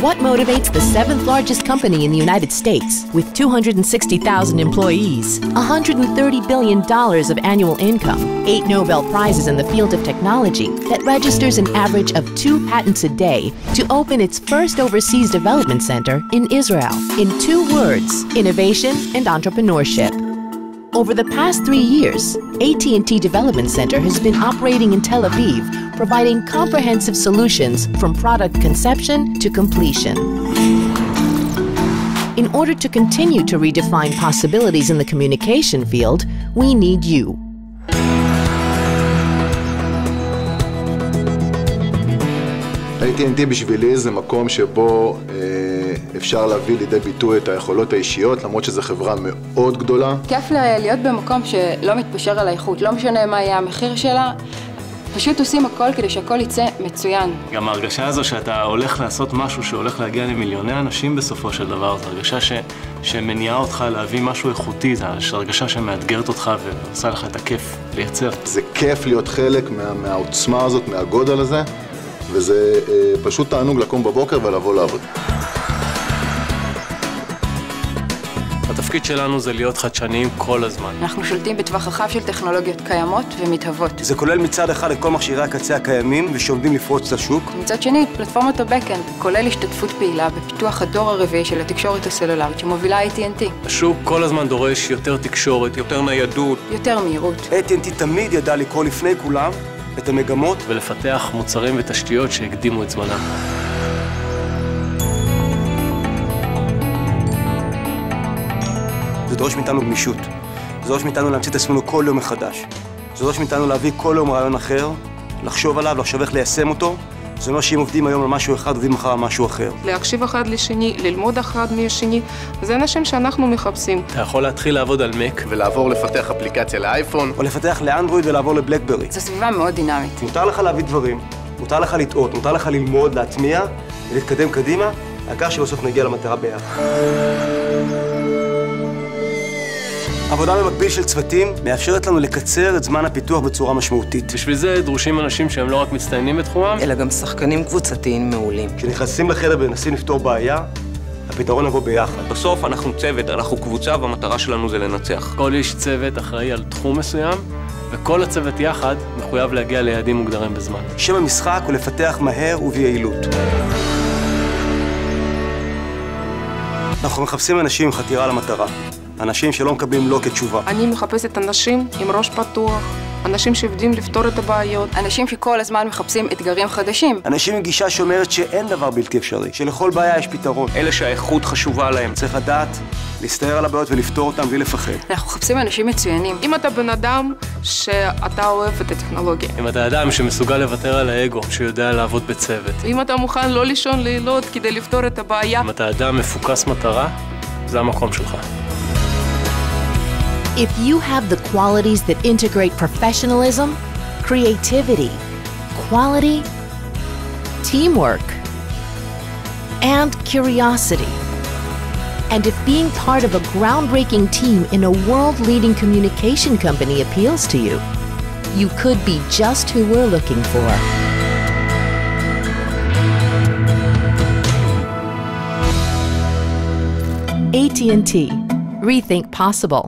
What motivates the seventh largest company in the United States with 260,000 employees, $130 billion of annual income, 8 Nobel Prizes in the field of technology that registers an average of 2 patents a day to open its first overseas development center in Israel? In 2 words, innovation and entrepreneurship. Over the past 3 years, AT&T Development Center has been operating in Tel Aviv, providing comprehensive solutions from product conception to completion. In order to continue to redefine possibilities in the communication field, we need you. AT&T בשבילי זה מקום שבו אפשר להביא לידי ביטוי את היכולות האישיות, למרות שזו חברה מאוד גדולה. כיף להיות במקום שלא מתפשר על האיכות, לא משנה מה יהיה המחיר שלה, פשוט עושים הכל כדי שהכל יצא מצוין. גם ההרגשה הזו שאתה הולך לעשות משהו שהולך להגיע למיליוני אנשים בסופו של דבר, זו הרגשה שמניעה אותך להביא משהו איכותי, זו הרגשה שמאתגרת אותך ועושה לך את הכיף לייצר. זה כיף להיות חלק מהעוצמה הזאת, מהגודל הזה, וזה פשוט תענוג לקום בבוקר ולבוא לעבוד. התפקיד שלנו זה להיות חדשניים כל הזמן. אנחנו שולטים בטווח רחב של טכנולוגיות קיימות ומתהוות. זה כולל מצד אחד את כל מכשירי הקצה הקיימים ושעומדים לפרוץ את השוק. מצד שני, פלטפורמת הבקאנד, כולל השתתפות פעילה בפיתוח הדור הרביעי של התקשורת הסלולרית שמובילה AT&T. השוק כל הזמן דורש יותר תקשורת, יותר ניידות, יותר מהירות. AT&T תמיד ידע לקרוא לפני כולם את המגמות ולפתח מוצרים ותשתיות שהקדימו את זמנם. זה דורש מאיתנו גמישות. זה דורש מאיתנו להמציא את עצמנו כל יום מחדש. זה דורש מאיתנו להביא כל יום רעיון אחר, לחשוב עליו, לחשוב איך ליישם אותו. זה לא שאם עובדים היום על משהו אחד, עובדים מחר על משהו אחר. להקשיב אחד לשני, ללמוד אחד מהשני, זה אנשים שאנחנו מחפשים. אתה יכול להתחיל לעבוד על מק ולעבור לפתח אפליקציה לאייפון. או לפתח לאנדרואיד ולעבור לבלקברי. זו סביבה מאוד דינמית. מותר לך להביא דברים, מותר לך לטעות, מותר לך ללמוד, להטמיע ולהתקדם קדימה, העיקר שבסוף נגיע למטרה ביחד. עבודה במקביל של צוותים מאפשרת לנו לקצר את זמן הפיתוח בצורה משמעותית. בשביל זה דרושים אנשים שהם לא רק מצטיינים בתחומם, אלא גם שחקנים קבוצתיים מעולים. כשנכנסים לחדר ומנסים לפתור בעיה, הפתרון יבוא ביחד. בסוף אנחנו צוות, אנחנו קבוצה, והמטרה שלנו זה לנצח. כל איש צוות אחראי על תחום מסוים, וכל הצוות יחד מחויב להגיע ליעדים מוגדרים בזמן. שם המשחק הוא לפתח מהר וביעילות. אנחנו מחפשים אנשים עם חתירה למטרה. אנשים שלא מקבלים לא כתשובה. אני מחפשת אנשים עם ראש פתוח, אנשים שיודעים לפתור את הבעיות. אנשים שכל הזמן מחפשים אתגרים חדשים. אנשים עם גישה שאומרת שאין דבר בלתי אפשרי, שלכל בעיה יש פתרון. אלה שהאיכות חשובה להם. צריך לדעת, להסתער על הבעיות ולפתור אותם בלי לפחד. אנחנו מחפשים אנשים מצוינים. אם אתה בן אדם שאתה אוהב את הטכנולוגיה. אם אתה אדם שמסוגל לוותר על האגו, שיודע לעבוד בצוות. אם אתה מוכן לא לישון לילות כדי לפתור את הבעיה. אם אתה אדם מפוקס מטרה, זה המקום שלך. If you have the qualities that integrate professionalism, creativity, quality, teamwork, and curiosity, and if being part of a groundbreaking team in a world-leading communication company appeals to you, you could be just who we're looking for. AT&T. Rethink possible.